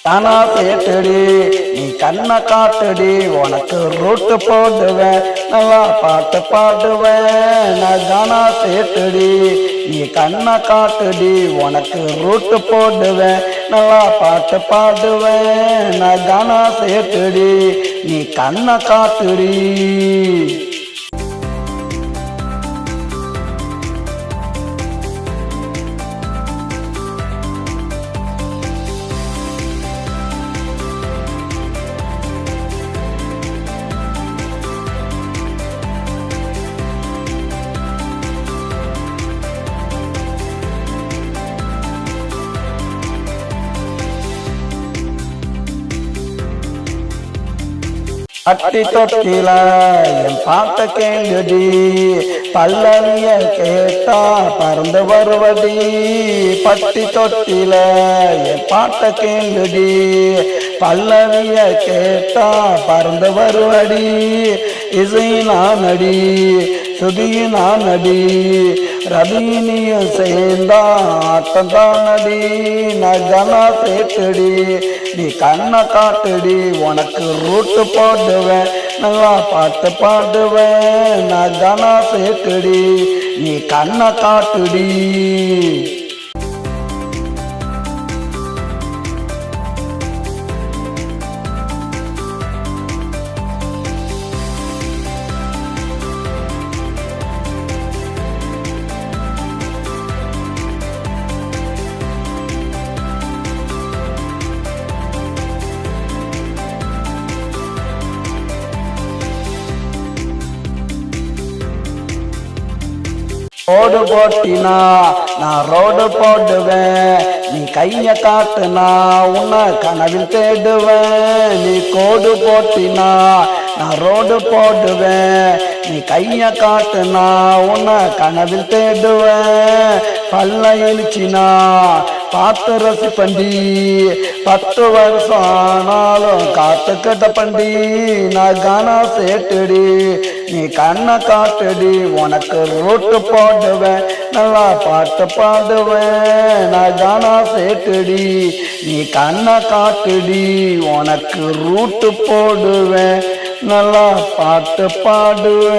தானா சேட்டுடி நீ கண்ணை காட்டுடி உனக்கு ரூட்டு போடுவேன் நல்லா பாட்டு பாடுவேன் நான் தானா சேட்டுடி நீ கண்ணை காட்டுடி உனக்கு ரூட்டு போடுவேன் நல்லா பாட்டு பாடுவேன் நான் தானா சேட்டுடி நீ கண்ணை காட்டுடி அட்டி தொட்டில என் பாட்ட கேளுடி பல்லவிய கேட்டா பறந்து வருவடி பட்டி தொட்டில என் பாட்ட கேளுடி பல்லவிய கேட்டா பறந்து வருவடி இசை நானடி சுதி நானடி ரவினியும் சேர்ந்தா ஆட்டம் தானடி நகனா சேட்டுடி நீ கண்ணை காட்டுடி உனக்கு ரூட்டு போடுவேன் நல்லா பாட்டு பாடுவேன் நகனா சேட்டுடி நீ கண்ணை காட்டுடி ரோடு போட்டினா நான் ரோடு போடுவேன் நீ கைய காட்டுனா உன்னை கனவில் தேடுவேன் நீ கோடு போட்டினா நான் ரோடு போடுவேன் நீ கைய காட்டுனா உன்னை கனவில் தேடுவேன் பல்ல இழிச்சினா பார்த்து ரசிப்பண்டி 10 வருஷம் ஆனாலும் காத்துக்கிட்ட பண்டி நான் கானா சேட்டுடி நீ கண்ணை காட்டுடி உனக்கு ரூட்டு போடுவேன் நல்லா பாட்டு பாடுவேன் நான் கானா சேட்டுடி நீ கண்ணை காட்டுடி உனக்கு ரூட்டு போடுவேன் நல்லா பாட்டு பாடுவேன்.